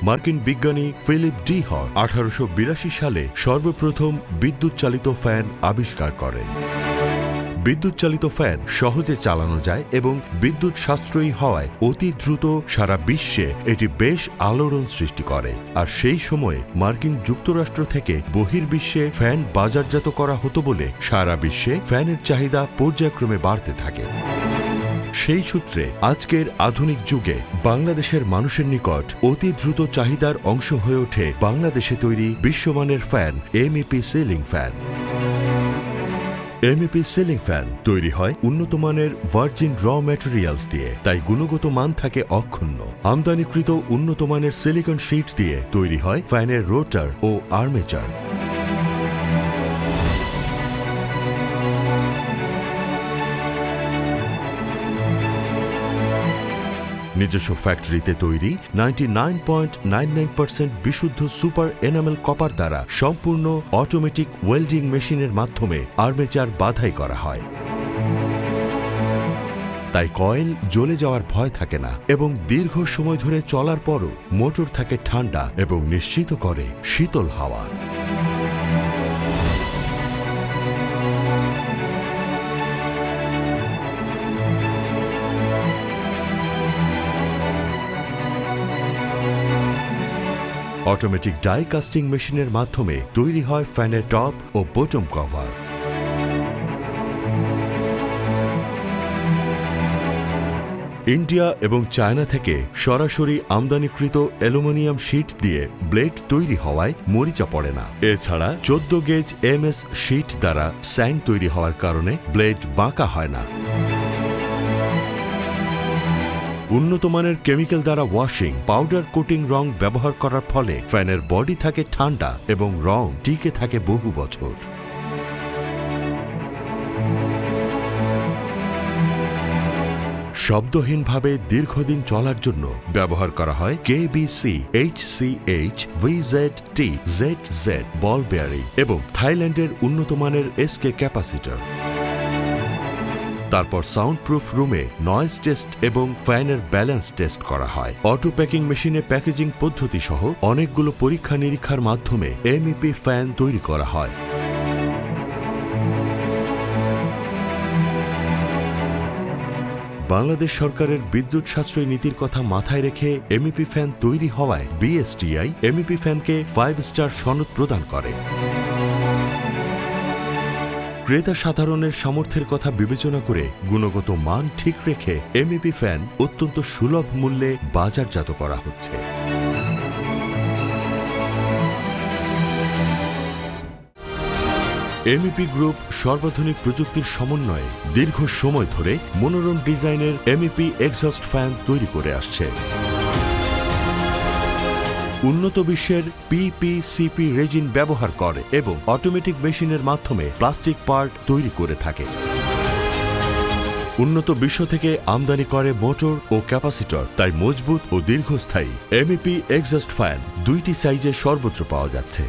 মার্কিন বিজ্ঞানী Philip D হর 1882 সালে সর্বপ্রথম বিদ্যুৎ চালিত ফ্যান আবিষ্কার করেন। বিদ্যুৎ চালিত ফ্যান সহজে চালানো যায় এবং বিদ্যুৎ সাশ্রয়ী হওয়ায় অতি দ্রুত সারা বিশ্বে এটি বেশ আলোড়ন সৃষ্টি করে। আর সেই সময়ে মার্কিন যুক্তরাষ্ট্র থেকে বহির্বিশ্বে ফ্যান বাজারজাত করা হতো বলে সারা বিশ্বে ফ্যানের চাহিদা পর্যায়ক্রমে বাড়তে থাকে। সেই সূত্রে আজকের আধুনিক যুগে বাংলাদেশের মানুষের নিকট অতি দ্রুত চাহিদার অংশ হয়ে ওঠে বাংলাদেশে তৈরি বিশ্বমানের fan MEP ceiling fan. MEP ceiling fan তৈরি হয় উন্নত মানের ভার্জিন র ম্যাটেরিয়ালস দিয়ে, তাই গুণগত মান থাকে অক্ষুণ্ণ। আমদানিকৃত উন্নত মানের সিলিকন শীট দিয়ে তৈরি হয় ফ্যানের রোটার ও আর্মেচার। নিজস্ব ফ্যাক্টরিতে তৈরি 99.99% বিশুদ্ধ সুপার এনামেল কপার দ্বারা সম্পূর্ণ অটোমেটিক ওয়েল্ডিং মেশিনের মাধ্যমে আর্মেচার বাধাই করা হয়। তাই কয়েল জ্বলে যাওয়ার ভয় থাকে না এবং দীর্ঘ সময় ধরে চলার পরও মোটর থাকে ঠান্ডা এবং নিশ্চিত করে শীতল হাওয়া। অটোমেটিক ডাই কাস্টিং মেশিনের মাধ্যমে তৈরি হয় ফ্যানের টপ ও বটম কভার। ইন্ডিয়া এবং চায়না থেকে সরাসরি আমদানিকৃত অ্যালুমিনিয়াম শীট দিয়ে ব্লেড তৈরি হওয়ায় মরিচা পড়ে না। এছাড়া 14 গেজ MS শীট দ্বারা স্যাং তৈরি হওয়ার কারণে ব্লেড বাঁকা হয় না। উন্নত মানের কেমিক্যাল দ্বারা ওয়াশিং, পাউডার কোটিং রং ব্যবহার করার ফলে ফ্যানের বডি থাকে ঠান্ডা এবং রং টিকে থাকে বহু বছর। শব্দহীনভাবে দীর্ঘদিন চলার জন্য ব্যবহার করা হয় KBC HCH VZT ZZ বল বেয়ারিং এবং থাইল্যান্ডের উন্নত মানের SK ক্যাপাসিটর। তারপর সাউন্ড প্রুফ রুমে নয়েজ টেস্ট এবং ফ্যানের ব্যালেন্স টেস্ট করা হয়। অটো প্যাকিং মেশিনে প্যাকেজিং পদ্ধতি সহ অনেকগুলো পরীক্ষা নিরীক্ষার মাধ্যমে MEP ফ্যান তৈরি করা হয়। বাংলাদেশ সরকারের বিদ্যুৎ সাশ্রয়ী নীতির কথা মাথায় রেখে MEP ফ্যান তৈরি হওয়ায় BSTI MEP ফ্যানকে 5 স্টার সনদ প্রদান করে। ক্রেতা সাধারণের সামর্থ্যের কথা বিবেচনা করে গুণগত মান ঠিক রেখে MEP ফ্যান অত্যন্ত সুলভ মূল্যে বাজারজাত করা হচ্ছে। MEP গ্রুপ সর্বাধুনিক প্রযুক্তির সমন্বয়ে দীর্ঘ সময় ধরে মনোরম ডিজাইনের MEP এক্সস্ট ফ্যান তৈরি করে আসছে। উন্নত বিশ্বের PPCP রেজিন ব্যবহার করে এবং অটোমেটিক মেশিনের মাধ্যমে প্লাস্টিক পার্ট তৈরি করে থাকে। উন্নত বিশ্ব থেকে আমদানি করে মোটর ও ক্যাপাসিটর, তাই মজবুত ও দীর্ঘস্থায়ী MEP এক্সস্ট ফ্যান 2টি সাইজে সর্বত্র পাওয়া যাচ্ছে।